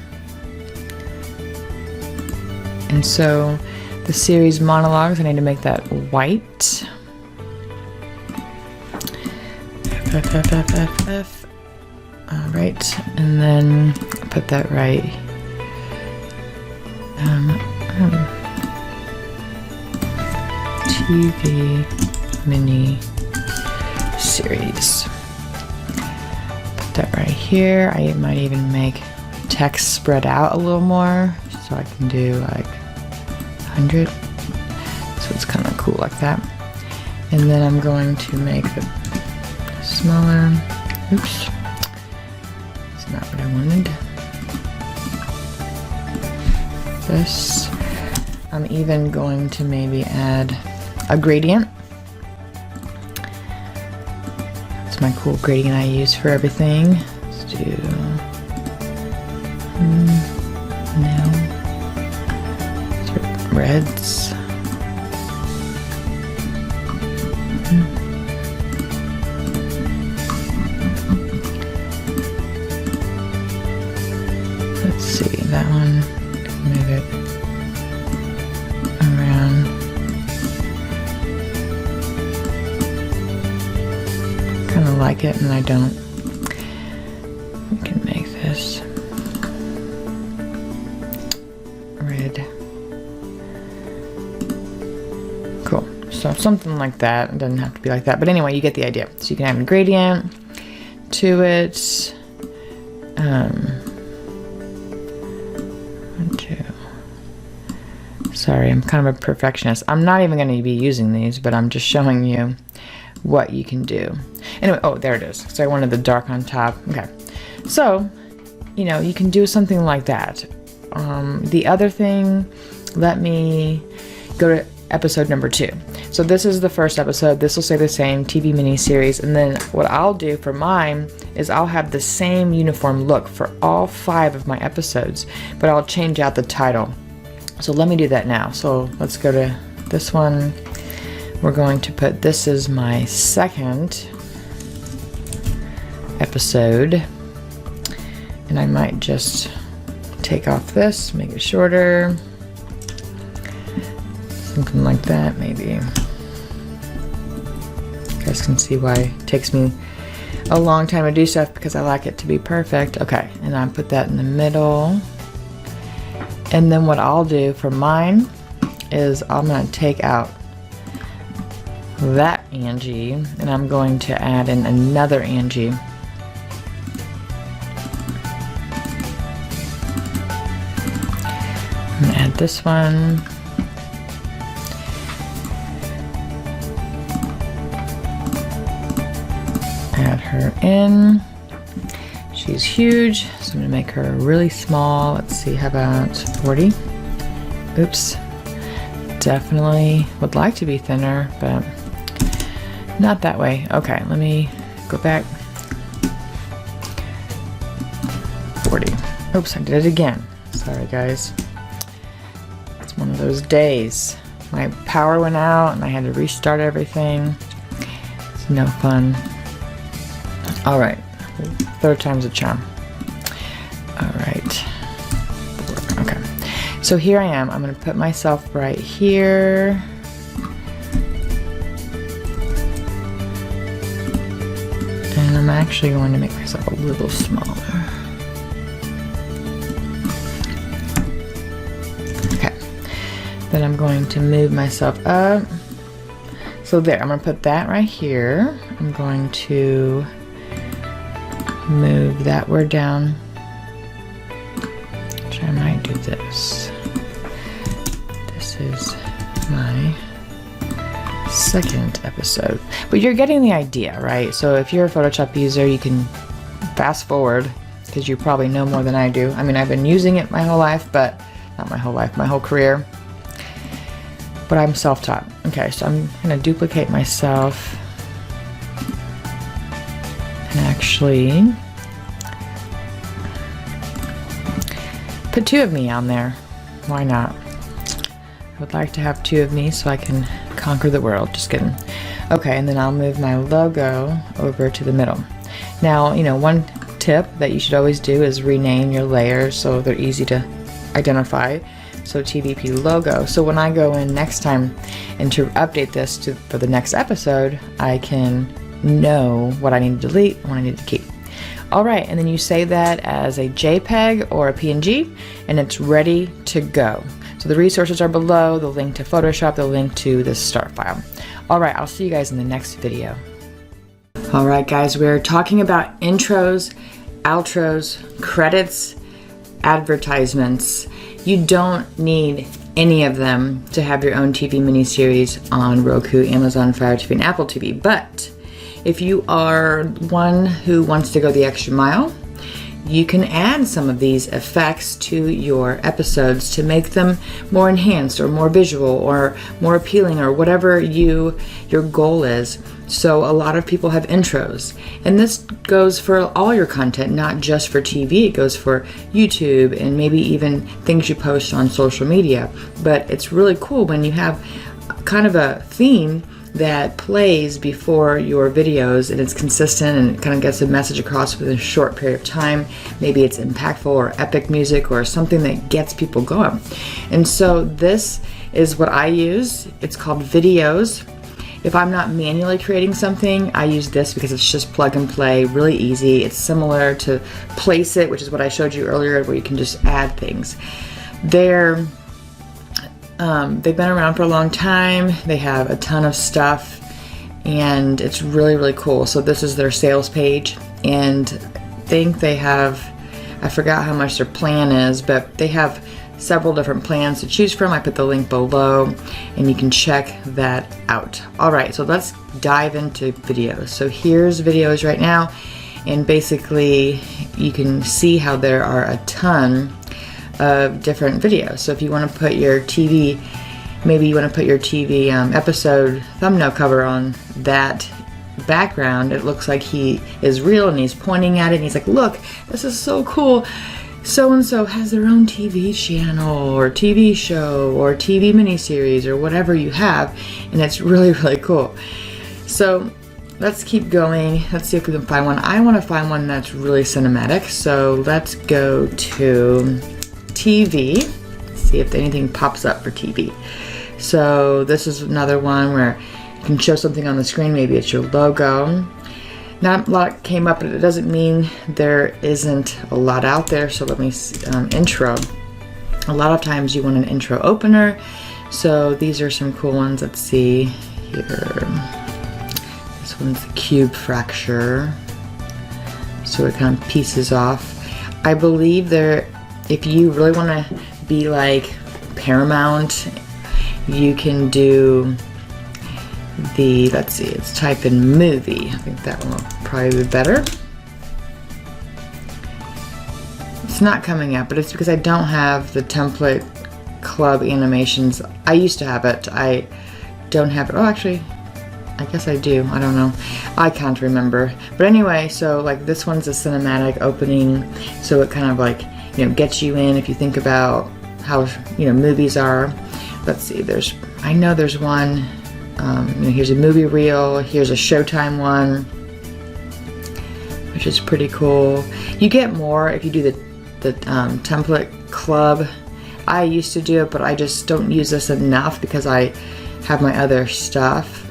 And so the series monologues, I need to make that white. F. All right, and then put that right. TV mini series. Put that right here. I might even make text spread out a little more, so I can do like 100. So it's kind of cool like that. And then I'm going to make it smaller. Oops. That's not what I wanted. This. I'm even going to maybe add a gradient. That's my cool gradient I use for everything. Let's do reds. Let's see, that one, move it around. Kind of like it, and I don't. We can make this red. Cool. So something like that. It doesn't have to be like that, but anyway, you get the idea. So you can add a gradient to it. Sorry, I'm kind of a perfectionist. I'm not even going to be using these, but I'm just showing you what you can do. Anyway, oh, there it is. So I wanted the dark on top. Okay. So, you know, you can do something like that. The other thing, let me go to episode number 2. So this is the first episode. This will say the same TV miniseries. And then what I'll do for mine is I'll have the same uniform look for all 5 of my episodes, but I'll change out the title. So let me do that now. So let's go to this one. We're going to put, this is my second episode. And I might just take off this, make it shorter. Something like that, maybe. You guys can see why it takes me a long time to do stuff, because I like it to be perfect. Okay, and I put that in the middle. And then what I'll do for mine is I'm going to take out that Angie, and I'm going to add in another Angie. I'm going to add this one. Add her in. She's huge, so I'm gonna make her really small. Let's see, how about 40? Oops. Definitely would like to be thinner, but not that way. Okay, let me go back. 40. Oops, I did it again. Sorry, guys. It's one of those days. My power went out and I had to restart everything. It's no fun. All right. 3rd time's a charm. All right. Okay. So here I am. I'm going to put myself right here. And I'm actually going to make myself a little smaller. Okay. Then I'm going to move myself up. So there, I'm going to put that right here. I'm going to move that word down, which I might do this. This is my second episode. But you're getting the idea, right? So if you're a Photoshop user, you can fast forward because you probably know more than I do. I mean, I've been using it my whole life, but not my whole life, my whole career. But I'm self-taught. Okay, so I'm gonna duplicate myself and actually put 2 of me on there. Why not? I would like to have 2 of me so I can conquer the world. Just kidding. Okay, and then I'll move my logo over to the middle. Now, you know, one tip that you should always do is rename your layers so they're easy to identify. So TVP logo. So when I go in next time and to update this for the next episode, I can know what I need to delete and what I need to keep. All right, and then you save that as a JPEG or a PNG, and it's ready to go. So the resources are below, the link to Photoshop, the link to the start file. All right, I'll see you guys in the next video. All right, guys, we're talking about intros, outros, credits, advertisements. You don't need any of them to have your own TV miniseries on Roku, Amazon Fire TV, and Apple TV. But if you are one who wants to go the extra mile, you can add some of these effects to your episodes to make them more enhanced or more visual or more appealing or whatever your goal is. So a lot of people have intros, and this goes for all your content, not just for TV. It goes for YouTube and maybe even things you post on social media. But it's really cool when you have kind of a theme that plays before your videos and it's consistent and it kind of gets a message across within a short period of time. Maybe it's impactful or epic music or something that gets people going. And so this is what I use. It's called videos. If I'm not manually creating something, I use this because it's just plug and play, really easy. It's similar to Place It, which is what I showed you earlier, where you can just add things. They've been around for a long time. They have a ton of stuff and it's really, really cool. So this is their sales page, and I think they have, I forgot how much their plan is, but they have several different plans to choose from. I put the link below and you can check that out. All right, so let's dive into videos. So here's videos right now, and basically you can see how there are a ton of different videos. So if you want to put your TV, maybe you want to put your TV episode thumbnail cover on that background, it looks like he is real and he's pointing at it and he's like, look, this is so cool. So-and-so has their own TV channel or TV show or TV miniseries or whatever you have, and it's really, really cool. So let's keep going. Let's see if we can find one. I want to find one that's really cinematic, so let's go to TV, see if anything pops up for TV. So this is another one where you can show something on the screen. Maybe it's your logo. Not a lot came up, but it doesn't mean there isn't a lot out there. So let me intro. A lot of times you want an intro opener. So these are some cool ones. Let's see here. This one's the cube fracture. So it kind of pieces off. I believe if you really want to be like Paramount, you can do let's see, let's type in movie. I think that one will probably be better. It's not coming up, but it's because I don't have the template club animations. I used to have it. I don't have it. Oh, actually, I guess I do. I don't know. I can't remember. But anyway, so like this one's a cinematic opening, so it kind of like, you know, gets you in if you think about how, you know, movies are. Let's see, I know there's one, you know, here's a movie reel, here's a Showtime one, which is pretty cool. You get more if you do the template club. I used to do it, but I just don't use this enough because I have my other stuff.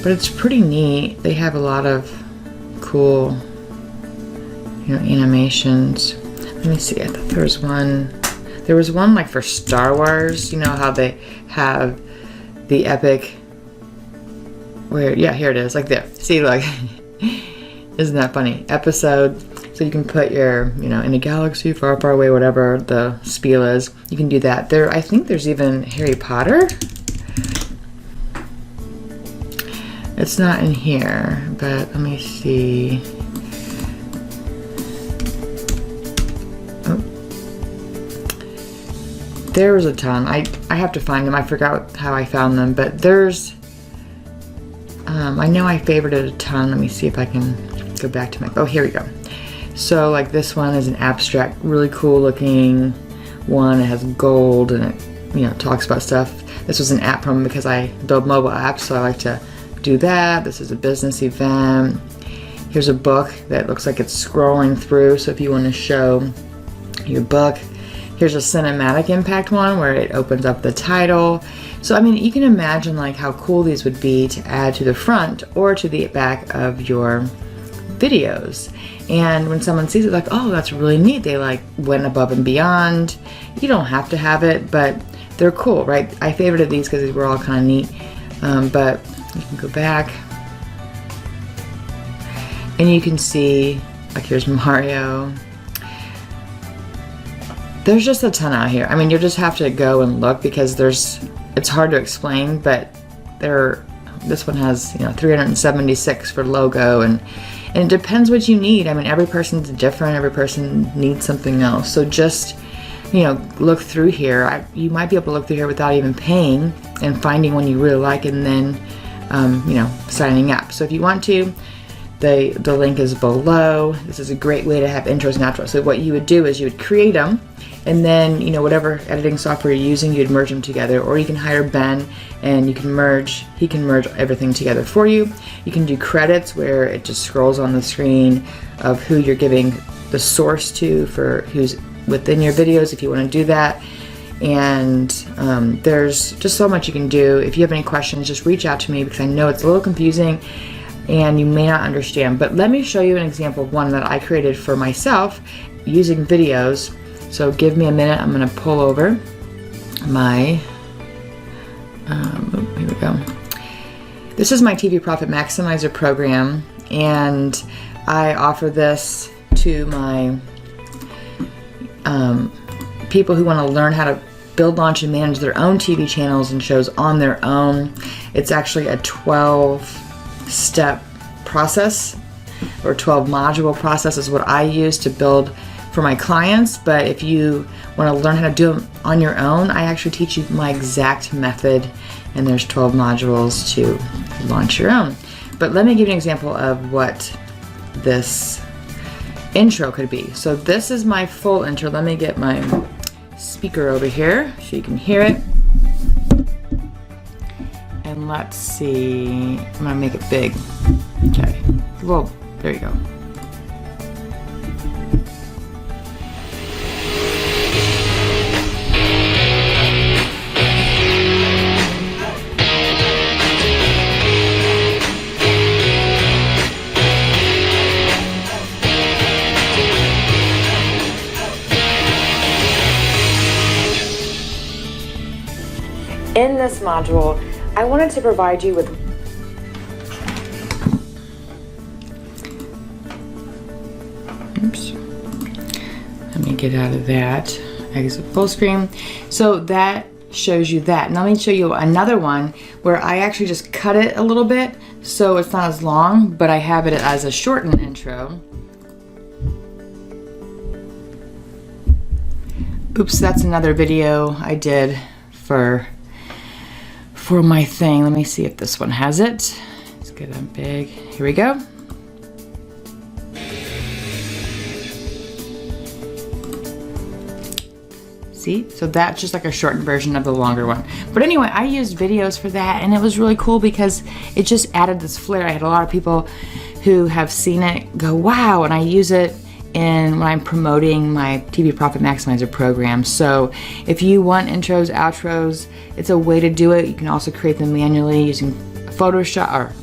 But it's pretty neat. They have a lot of cool, you know, animations. Let me see, I thought there was one like for Star Wars, you know how they have the epic, here it is, like there. See, look, isn't that funny? Episode, so you can put your, you know, in a galaxy far, far away, whatever the spiel is, you can do that. I think there's even Harry Potter. It's not in here, but let me see. Oh. There was a ton. I have to find them. I forgot how I found them, but there's, I know I favorited a ton. Let me see if I can go back to my, oh, here we go. So like this one is an abstract, really cool looking one. It has gold and it, you know, talks about stuff. This was an app promo because I build mobile apps, so I like to do that. This is a business event. Here's a book that looks like it's scrolling through, so if you want to show your book. Here's a cinematic impact one where it opens up the title. So I mean, you can imagine like how cool these would be to add to the front or to the back of your videos. And when someone sees it, like, oh, that's really neat, they like went above and beyond. You don't have to have it, but they're cool, right? I favorited these because these were all kind of neat. But you can go back and you can see, like, here's Mario. There's just a ton out here. I mean, you just have to go and look because it's hard to explain, but this one has, you know, 376 for logo, and it depends what you need. I mean, every person's different. Every person needs something else. So just, you know, look through here. You might be able to look through here without even paying and finding one you really like, and then, you know, signing up. So if you want to, the link is below. This is a great way to have intros and outros. So what you would do is you would create them, and then, you know, whatever editing software you're using, you'd merge them together, or you can hire Ben and he can merge everything together for you. You can do credits where it just scrolls on the screen of who you're giving the source to for who's within your videos, if you want to do that. And there's just so much you can do. If you have any questions, just reach out to me because I know it's a little confusing and you may not understand. But let me show you an example of one that I created for myself using videos. So give me a minute. I'm going to pull over my, here we go. This is my TV Profit Maximizer program, and I offer this to my people who want to learn how to build, launch, and manage their own TV channels and shows on their own. It's actually a 12-step process, or 12-module process is what I use to build for my clients. But if you want to learn how to do them on your own, I actually teach you my exact method, and there's 12 modules to launch your own. But let me give you an example of what this intro could be. So this is my full intro. Let me get my speaker over here so you can hear it. And let's see, I'm gonna make it big. Okay, whoa, there you go. In this module, I wanted to provide you with let me get out of that. Exit full screen. So that shows you that. Now let me show you another one where I actually just cut it a little bit so it's not as long, but I have it as a shortened intro. Oops, that's another video I did for my thing. Let me see if this one has it. Let's get it big. Here we go. See? So that's just like a shortened version of the longer one. But anyway, I used videos for that, and it was really cool because it just added this flair. I had a lot of people who have seen it go, wow, and I use it when I'm promoting my TV Profit Maximizer program. So if you want intros, outros, it's a way to do it. You can also create them manually using Photoshop or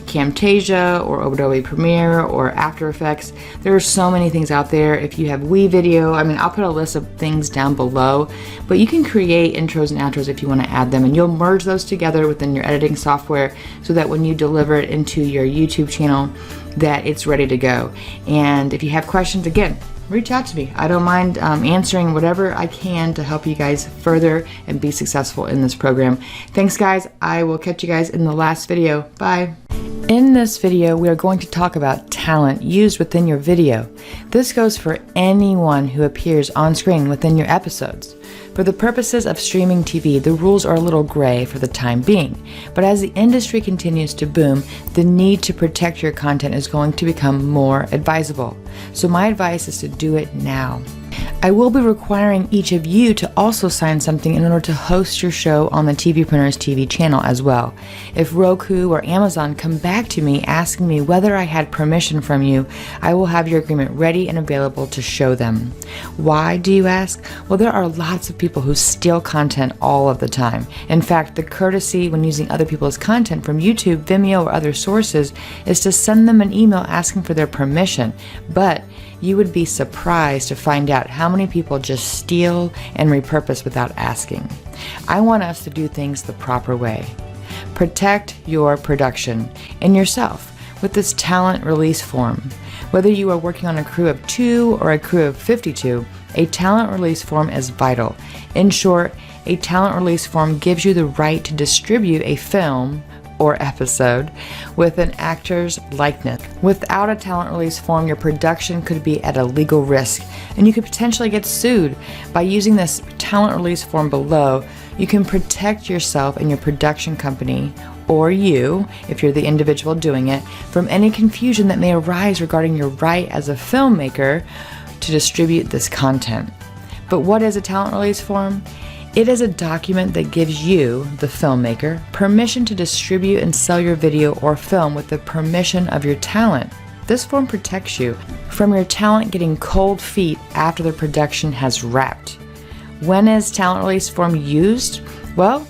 Camtasia or Adobe Premiere or After Effects. There are so many things out there. If you have WeVideo, I mean, I'll put a list of things down below, but you can create intros and outros if you want to add them, and you'll merge those together within your editing software so that when you deliver it into your YouTube channel, that it's ready to go. And if you have questions, again, reach out to me. I don't mind answering whatever I can to help you guys further and be successful in this program. Thanks, guys. I will catch you guys in the last video. Bye. In this video, we are going to talk about talent used within your video. This goes for anyone who appears on screen within your episodes. For the purposes of streaming TV, the rules are a little gray for the time being, but as the industry continues to boom, the need to protect your content is going to become more advisable. So my advice is to do it now. I will be requiring each of you to also sign something in order to host your show on the TVpreneurs TV channel as well. If Roku or Amazon come back to me asking me whether I had permission from you, I will have your agreement ready and available to show them. Why, do you ask? Well, there are lots of people who steal content all of the time. In fact, the courtesy when using other people's content from YouTube, Vimeo, or other sources is to send them an email asking for their permission. But you would be surprised to find out how many people just steal and repurpose without asking. I want us to do things the proper way. Protect your production and yourself with this talent release form. Whether you are working on a crew of 2 or a crew of 52, a talent release form is vital. In short, a talent release form gives you the right to distribute a film or episode with an actor's likeness. Without a talent release form, your production could be at a legal risk and you could potentially get sued. By using this talent release form below, you can protect yourself and your production company, or you, if you're the individual doing it, from any confusion that may arise regarding your right as a filmmaker to distribute this content. But what is a talent release form? It is a document that gives you, the filmmaker, permission to distribute and sell your video or film with the permission of your talent. This form protects you from your talent getting cold feet after the production has wrapped. When is talent release form used? Well,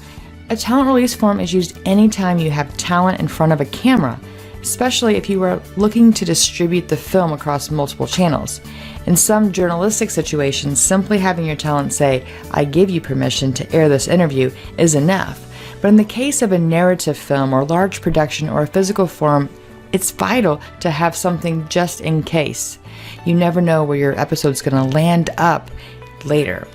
a talent release form is used anytime you have talent in front of a camera, especially if you are looking to distribute the film across multiple channels. In some journalistic situations, simply having your talent say, "I give you permission to air this interview," is enough. But in the case of a narrative film or large production or a physical form, it's vital to have something just in case. You never know where your episode's going to land up later.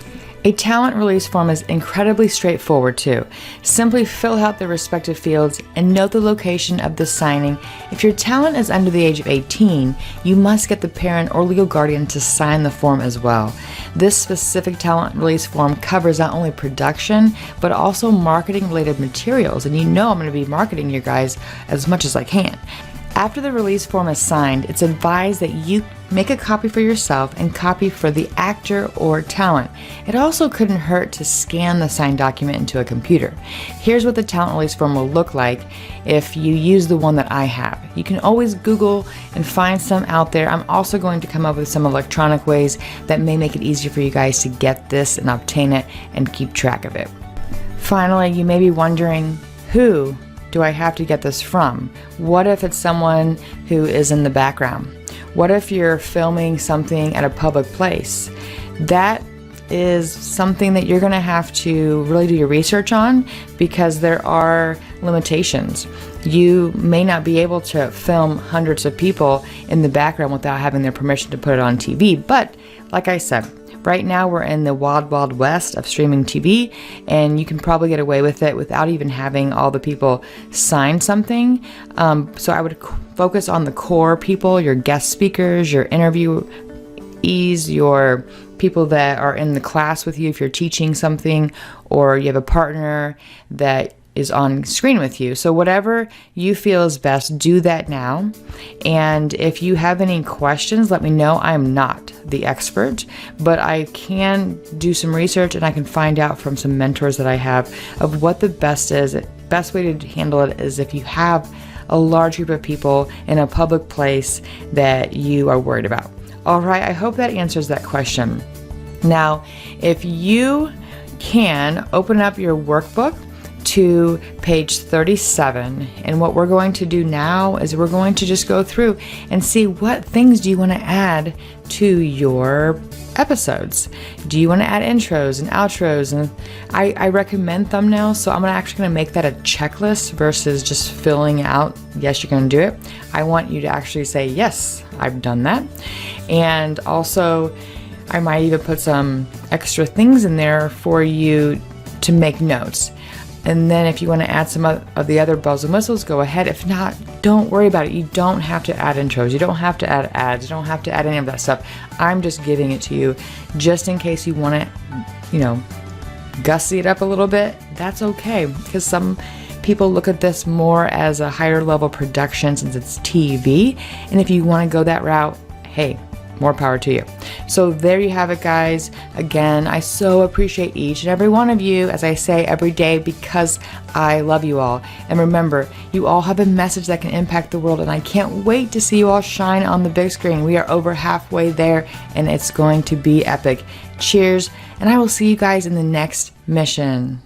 A talent release form is incredibly straightforward too. Simply fill out the respective fields and note the location of the signing. If your talent is under the age of 18, you must get the parent or legal guardian to sign the form as well. This specific talent release form covers not only production, but also marketing related materials. And you know I'm going to be marketing you guys as much as I can. After the release form is signed, it's advised that you make a copy for yourself and copy for the actor or talent. It also couldn't hurt to scan the signed document into a computer. Here's what the talent release form will look like if you use the one that I have. You can always Google and find some out there. I'm also going to come up with some electronic ways that may make it easier for you guys to get this and obtain it and keep track of it. Finally, you may be wondering, who do I have to get this from? What if it's someone who is in the background? What if you're filming something at a public place? That is something that you're going to have to really do your research on, because there are limitations. You may not be able to film hundreds of people in the background without having their permission to put it on TV. But like I said, right now we're in the wild, wild west of streaming TV, and you can probably get away with it without even having all the people sign something. So I would focus on the core people, your guest speakers, your interviewees, your people that are in the class with you if you're teaching something, or you have a partner that is on screen with you. So whatever you feel is best, do that now. And if you have any questions, let me know. I am not the expert, but I can do some research and I can find out from some mentors that I have of what the best is. Best way to handle it is if you have a large group of people in a public place that you are worried about. All right, I hope that answers that question. Now, if you can open up your workbook to page 37. And what we're going to do now is we're going to just go through and see what things do you want to add to your episodes. Do you want to add intros and outros? And I recommend thumbnails, so I'm actually going to make that a checklist versus just filling out, yes, you're going to do it. I want you to actually say, yes, I've done that. And also, I might even put some extra things in there for you to make notes. And then if you want to add some of the other bells and whistles, go ahead. If not, don't worry about it. You don't have to add intros. You don't have to add ads. You don't have to add any of that stuff. I'm just giving it to you just in case you want to, gussy it up a little bit. That's okay, because some people look at this more as a higher level production since it's TV. And if you want to go that route, hey, more power to you. So there you have it, guys. Again, I so appreciate each and every one of you, as I say every day, because I love you all. And remember, you all have a message that can impact the world, and I can't wait to see you all shine on the big screen. We are over halfway there, and it's going to be epic. Cheers, and I will see you guys in the next mission.